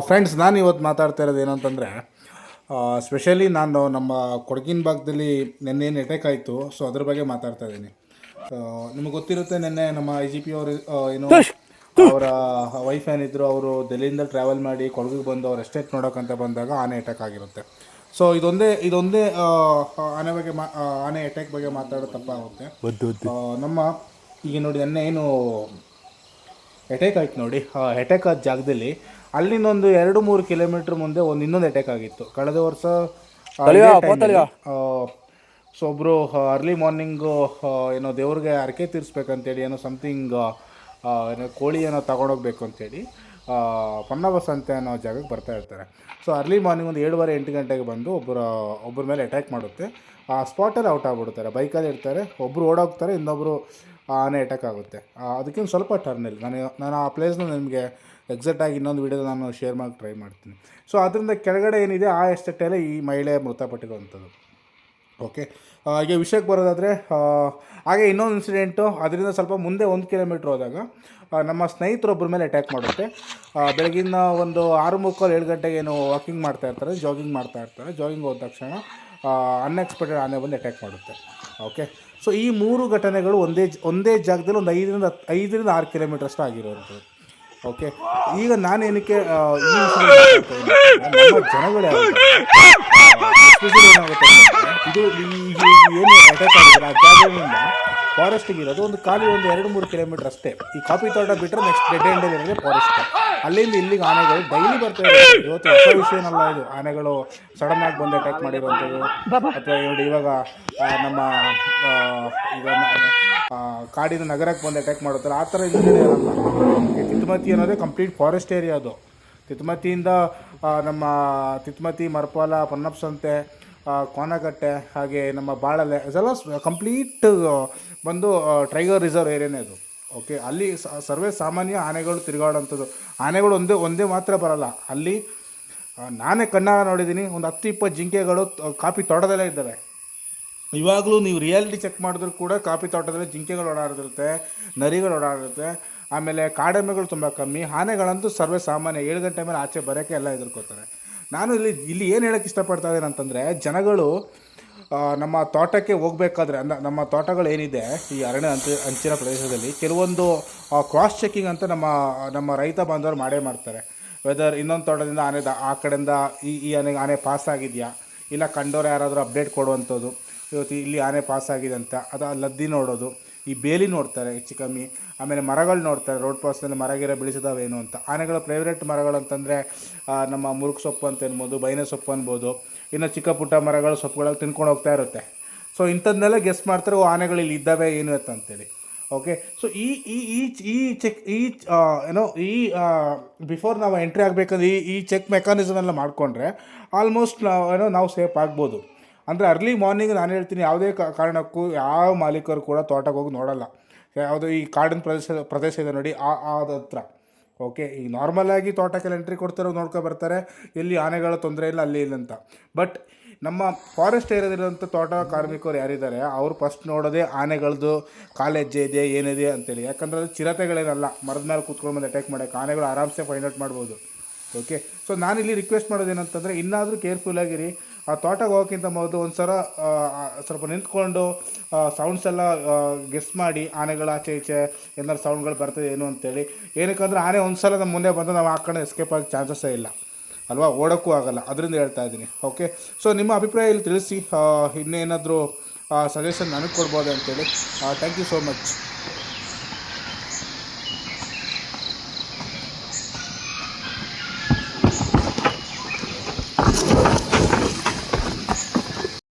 Friends, ನಾನು ಇವತ್ತು ಮಾತಾಡ್ತಾ ಇರೋದು ಏನಂತಂದರೆ, ಸ್ಪೆಷಲಿ ನಾನು ನಮ್ಮ ಕೊಡಗಿನ ಭಾಗದಲ್ಲಿ ನಿನ್ನೇನು ಅಟ್ಯಾಕ್ ಆಯಿತು, ಸೊ ಅದ್ರ ಬಗ್ಗೆ ಮಾತಾಡ್ತಾ ಇದ್ದೀನಿ. ನಿಮಗೆ ಗೊತ್ತಿರುತ್ತೆ, ನಿನ್ನೆ ನಮ್ಮ ಐ ಜಿ ಪಿ ಅವರು ಏನು ಅವರ ವೈಫ್ ಏನಿದ್ರು, ಅವರು ಡೆಲ್ಲಿಯಿಂದ ಟ್ರಾವೆಲ್ ಮಾಡಿ ಕೊಡಗಿಗೆ ಬಂದು ಅವ್ರ ಎಸ್ಟೇಟ್ ನೋಡೋಕ್ಕಂತ ಬಂದಾಗ ಆನೆ ಅಟ್ಯಾಕ್ ಆಗಿರುತ್ತೆ. ಸೊ ಇದೊಂದೇ ಆನೆ ಬಗ್ಗೆ ಆನೆ ಅಟ್ಯಾಕ್ ಬಗ್ಗೆ ಮಾತಾಡೋದು ತಪ್ಪಾಗುತ್ತೆ. ನಮ್ಮ ಈಗ ನೋಡಿ, ನೆನ್ನೆ ಏನು ಅಟ್ಯಾಕ್ ಆಯ್ತು ನೋಡಿ, ಅಟ್ಯಾಕ್ ಆದ ಜಾಗದಲ್ಲಿ ಅಲ್ಲಿಂದ ಒಂದು 2-3 ಕಿಲೋಮೀಟ್ರ್ ಮುಂದೆ ಇನ್ನೊಂದು ಅಟ್ಯಾಕ್ ಆಗಿತ್ತು ಕಳೆದ ವರ್ಷ. ಸೊ ಒಬ್ಬರು ಅರ್ಲಿ ಮಾರ್ನಿಂಗು ಏನೋ ದೇವ್ರಿಗೆ ಹರಕೆ ತೀರಿಸ್ಬೇಕಂತೇಳಿ ಏನೋ ಸಮಥಿಂಗ್ ಏನೋ ಕೋಳಿ ಏನೋ ತೊಗೊಂಡೋಗ್ಬೇಕು ಅಂತೇಳಿ ಪೊನ್ನಬಸ ಅಂತ ಅನ್ನೋ ಜಾಗಕ್ಕೆ ಬರ್ತಾ ಇರ್ತಾರೆ. ಸೊ ಅರ್ಲಿ ಮಾರ್ನಿಂಗ್ ಒಂದು 7:30-8 ಗಂಟೆಗೆ ಬಂದು ಒಬ್ಬರ ಮೇಲೆ ಅಟ್ಯಾಕ್ ಮಾಡುತ್ತೆ. ಆ ಸ್ಪಾಟಲ್ಲಿ ಔಟ್ ಆಗಿಬಿಡ್ತಾರೆ. ಬೈಕಲ್ಲಿ ಇರ್ತಾರೆ, ಒಬ್ಬರು ಓಡೋಗ್ತಾರೆ, ಇನ್ನೊಬ್ಬರು ಆನೆ ಅಟ್ಯಾಕ್ ಆಗುತ್ತೆ. ಅದಕ್ಕಿಂತ ಸ್ವಲ್ಪ ಟರ್ನಲ್ಲಿ ನಾನು ಆ ಪ್ಲೇಸ್ನ ನಿಮಗೆ ಎಕ್ಸಾಕ್ಟಾಗಿ ಇನ್ನೊಂದು ವೀಡಿಯೋದ ನಾನು ಶೇರ್ ಮಾಡೋಕ್ಕೆ ಟ್ರೈ ಮಾಡ್ತೀನಿ. ಸೊ ಅದರಿಂದ ಕೆಳಗಡೆ ಏನಿದೆ ಆ ಎಸ್ಟೇಟಲ್ಲೇ ಈ ಮಹಿಳೆ ಮೃತಪಟ್ಟಿರುವಂಥದ್ದು. ಓಕೆ, ಈಗ ವಿಷಯಕ್ಕೆ ಬರೋದಾದರೆ, ಹಾಗೆ ಇನ್ನೊಂದು ಇನ್ಸಿಡೆಂಟು ಅದರಿಂದ ಸ್ವಲ್ಪ ಮುಂದೆ 1 ಕಿಲೋಮೀಟ್ರ್ ಹೋದಾಗ ನಮ್ಮ ಸ್ನೇಹಿತರೊಬ್ಬರ ಮೇಲೆ ಅಟ್ಯಾಕ್ ಮಾಡುತ್ತೆ. ಬೆಳಗಿನ ಒಂದು 6:45-7 ಗಂಟೆಗೆ ಏನು ವಾಕಿಂಗ್ ಮಾಡ್ತಾಯಿರ್ತಾರೆ, ಜಾಗಿಂಗ್ ಮಾಡ್ತಾಯಿರ್ತಾರೆ. ಜಾಗಿಂಗ್ ಹೋದ ತಕ್ಷಣ ಅನ್ಎಕ್ಸ್ಪೆಕ್ಟೆಡ್ ಆನೆ ಬಂದು ಅಟ್ಯಾಕ್ ಮಾಡುತ್ತೆ. ಓಕೆ, ಸೊ ಈ 3 ಘಟನೆಗಳು ಒಂದೇ ಜಾಗದಲ್ಲಿ ಒಂದು 5-6 ಕಿಲೋಮೀಟರ್ ಅಷ್ಟು ಆಗಿರುವಂಥದ್ದು. ಓಕೆ, ಈಗ ನಾನೇನಕ್ಕೆ ನಮ್ಮ ಜನಗಳು ಏನಾಗುತ್ತೆ, ಇದು ಏನು ಅಟ್ಯಾಕ್ ಆಗಿದ್ರೆ ಆ ಜಾಗದಿಂದ ಫಾರೆಸ್ಟಿಗೆ ಇರೋದು ಒಂದು ಖಾಲಿ 2-3 ಕಿಲೋಮೀಟ್ರ್ ಅಷ್ಟೇ. ಈ ಕಾಫಿ ತೋಟ ಬಿಟ್ಟರೆ ನೆಕ್ಸ್ಟ್ ಡೆಡ್ ಎಂಡಲ್ಲಿ ಇರೋದೇ ಫಾರೆಸ್ಟ್. ಅಲ್ಲಿಂದ ಇಲ್ಲಿಗೆ ಆನೆಗಳು ಡೈಲಿ ಬರ್ತಾ ಇರುತ್ತೆ. ಇವತ್ತು ಹೊಸ ವಿಷಯನಲ್ಲ ಇದು. ಆನೆಗಳು ಸಡನ್ನಾಗಿ ಬಂದು ಅಟ್ಯಾಕ್ ಮಾಡಿರುವಂಥದ್ದು, ಅಥವಾ ನೋಡಿ ಇವಾಗ ನಮ್ಮ ಈಗ ಕಾಡಿನ ನಗರಕ್ಕೆ ಬಂದು ಅಟ್ಯಾಕ್ ಮಾಡುತ್ತಾರೆ, ಆ ಥರ ಇದು ನಡೆಯೋಲ್ಲ. ತಿತ್ಮತಿ ಅನ್ನೋದೇ ಕಂಪ್ಲೀಟ್ ಫಾರೆಸ್ಟ್ ಏರಿಯಾ ಅದು. ತಿತ್ಮತಿಯಿಂದ ನಮ್ಮ ತಿತ್ಮತಿ, ಮರ್ಪಾಲ, ಪೊನ್ನಪ್ಸಂತೆ, ಕೋನಗಟ್ಟೆ, ಹಾಗೆ ನಮ್ಮ ಬಾಳಲೆ, ಇದೆಲ್ಲ ಕಂಪ್ಲೀಟ್ ಬಂದು ಟೈಗರ್ ರಿಸರ್ವ್ ಏರಿಯಾನೇ ಅದು. ಓಕೆ, ಅಲ್ಲಿ ಸರ್ವೇ ಸಾಮಾನ್ಯ ಆನೆಗಳು ತಿರುಗಾಡೋಂಥದ್ದು. ಆನೆಗಳು ಒಂದೇ ಮಾತ್ರ ಬರಲ್ಲ ಅಲ್ಲಿ. ನಾನೇ ಕಣ್ಣಾರ ನೋಡಿದ್ದೀನಿ, ಒಂದು 10-20 ಜಿಂಕೆಗಳು ಕಾಫಿ ತೋಟದಲ್ಲೇ ಇದ್ದಾವೆ. ಇವಾಗಲೂ ನೀವು ರಿಯಾಲಿಟಿ ಚೆಕ್ ಮಾಡಿದ್ರು ಕೂಡ ಕಾಫಿ ತೋಟದಲ್ಲಿ ಜಿಂಕೆಗಳು ಓಡಾಡಿರುತ್ತೆ, ನರಿಗಳು ಓಡಾಡಿರುತ್ತೆ. ಆಮೇಲೆ ಕಾಡೆಮ್ಮೆಗಳು ತುಂಬ ಕಮ್ಮಿ. ಆನೆಗಳಂತೂ ಸರ್ವೇ ಸಾಮಾನ್ಯ 7 ಗಂಟೆ ಮೇಲೆ ಆಚೆ ಬರೋಕ್ಕೆ ಎಲ್ಲ ಹೆದರ್ಕೋತಾರೆ. ನಾನು ಇಲ್ಲಿ ಏನು ಹೇಳೋಕ್ಕೆ ಇಷ್ಟಪಡ್ತಾ ಇದ್ದೀನಿ ಅಂತಂದರೆ, ಜನಗಳು ನಮ್ಮ ತೋಟಕ್ಕೆ ಹೋಗಬೇಕಾದ್ರೆ, ನಮ್ಮ ತೋಟಗಳು ಏನಿದೆ ಈ ಅರಣ್ಯ ಅಂಚಿನ ಪ್ರದೇಶದಲ್ಲಿ, ಕೆಲವೊಂದು ಕ್ರಾಸ್ ಚೆಕಿಂಗ್ ಅಂತ ನಮ್ಮ ರೈತ ಬಾಂಧವರು ಮಾಡ್ತಾರೆ. ವೆದರ್ ಇನ್ನೊಂದು ತೋಟದಿಂದ ಆ ಕಡೆಯಿಂದ ಈ ಆನೆ ಪಾಸ್ ಆಗಿದೆಯಾ, ಇಲ್ಲ ಕಂಡೋರು ಯಾರಾದರೂ ಅಪ್ಡೇಟ್ ಕೊಡುವಂಥದ್ದು, ಇವತ್ತು ಇಲ್ಲಿ ಆನೆ ಪಾಸ್ ಆಗಿದೆ ಅಂತ. ಅದು ಲದ್ದಿ ನೋಡೋದು, ಈ ಬೇಲಿ ನೋಡ್ತಾರೆ ಹೆಚ್ಚು ಕಮ್ಮಿ. ಆಮೇಲೆ ಮರಗಳು ನೋಡ್ತಾರೆ, ರೋಡ್ ಪಾಸ್ನಲ್ಲಿ ಮರಗಿರ ಬೆಳೆಸಿದಾವೇನು ಅಂತ. ಆನೆಗಳ ಫೇವ್ರೇಟ್ ಮರಗಳು ಅಂತಂದರೆ ನಮ್ಮ ಮುರುಕು ಸೊಪ್ಪು ಅಂತ ಅನ್ಬೋದು, ಬೈನೆ ಸೊಪ್ಪು ಅನ್ಬೋದು, ಇನ್ನು ಚಿಕ್ಕ ಪುಟ್ಟ ಮರಗಳು, ಸೊಪ್ಪುಗಳಲ್ಲಿ ತಿನ್ಕೊಂಡು ಹೋಗ್ತಾ ಇರುತ್ತೆ. ಸೊ ಇಂಥದ್ದನ್ನೆಲ್ಲ ಗೆಸ್ ಮಾಡ್ತಾರೆ, ಆನೆಗಳು ಇಲ್ಲಿ ಇದ್ದಾವೆ ಏನು ಅಂತೇಳಿ. ಓಕೆ, ಸೊ ಬಿಫೋರ್ ನಾವು ಎಂಟ್ರಿ ಆಗಬೇಕಂದ್ರೆ ಈ ಚೆಕ್ ಮೆಕ್ಯಾನಿಸಮ್ ಎಲ್ಲ ಮಾಡಿಕೊಂಡ್ರೆ ಆಲ್ಮೋಸ್ಟ್ ನಾವು ಸೇಫ್ ಆಗ್ಬೋದು. ಅಂದರೆ ಅರ್ಲಿ ಮಾರ್ನಿಂಗ್ ನಾನು ಹೇಳ್ತೀನಿ, ಯಾವುದೇ ಕಾರಣಕ್ಕೂ ಯಾವ ಮಾಲೀಕರು ಕೂಡ ತೋಟಕ್ಕೆ ಹೋಗಿ ನೋಡೋಲ್ಲ. ಯಾವುದು ಈ ಕಾಡಿನ ಪ್ರದೇಶ ಇದೆ ನೋಡಿ, ಹತ್ರ. ಓಕೆ, ಈಗ ನಾರ್ಮಲಾಗಿ ತೋಟಕ್ಕೆಲ್ಲ ಎಂಟ್ರಿ ಕೊಡ್ತಾರೆ, ನೋಡ್ಕೊ ಬರ್ತಾರೆ, ಎಲ್ಲಿ ಆನೆಗಳ ತೊಂದರೆ ಇಲ್ಲ, ಅಲ್ಲಿ ಇಲ್ಲ ಅಂತ. ಬಟ್ ನಮ್ಮ ಫಾರೆಸ್ಟ್ ಏರಿಯಾದಲ್ಲಿರುವಂಥ ತೋಟ ಕಾರ್ಮಿಕರು ಯಾರಿದ್ದಾರೆ, ಅವರು ಫಸ್ಟ್ ನೋಡೋದೇ ಆನೆಗಳದ್ದು ಕಾಲೆಜ್ಜೆ ಇದೆ ಏನಿದೆ ಅಂತೇಳಿ. ಯಾಕಂದರೆ ಅದು ಚಿರತೆಗಳೇನಲ್ಲ, ಮರದ ಮೇಲೆ ಕೂತ್ಕೊಂಡು ಬಂದು ಅಟ್ಯಾಕ್ ಮಾಡೋಕ್ಕೆ. ಆನೆಗಳು ಆರಾಮ್ಸೆ ಫೈಂಡ್ ಔಟ್ ಮಾಡ್ಬೋದು. ಓಕೆ, ಸೊ ನಾನಿಲ್ಲಿ ರಿಕ್ವೆಸ್ಟ್ ಮಾಡೋದೇನಂತಂದರೆ, ಇನ್ನಾದರೂ ಕೇರ್ಫುಲ್ಲಾಗಿರಿ. ಆ ತೋಟಕ್ಕೆ ಹೋಗೋಕ್ಕಿಂತ ಮೊದಲು ಒಂದು ಸ್ವಲ್ಪ ನಿಂತ್ಕೊಂಡು ಸೌಂಡ್ಸ್ ಎಲ್ಲ ಗೆಸ್ ಮಾಡಿ, ಆನೆಗಳು ಆಚೆ ಈಚೆ ಏನಾದ್ರು ಸೌಂಡ್ಗಳು ಬರ್ತದೆ ಏನು ಅಂತೇಳಿ. ಏನಕ್ಕಂದ್ರೆ ಆನೆ ಒಂದು ಸಲ ನಮ್ಮ ಮುಂದೆ ಬಂದು ನಾವು ಆ ಕಡೆ ಎಸ್ಕೇಪ್ ಆಗಿ ಚಾನ್ಸಸ್ಸೇ ಇಲ್ಲ ಅಲ್ವಾ, ಓಡೋಕ್ಕೂ ಆಗೋಲ್ಲ. ಅದರಿಂದ ಹೇಳ್ತಾ ಇದ್ದೀನಿ. ಓಕೆ, ಸೊ ನಿಮ್ಮ ಅಭಿಪ್ರಾಯ ಇಲ್ಲಿ ತಿಳಿಸಿ. ಇನ್ನೇನಾದರೂ ಸಜೆಷನ್ ನನಗೆ ಕೊಡ್ಬೋದು ಅಂತೇಳಿ. Thank you so much.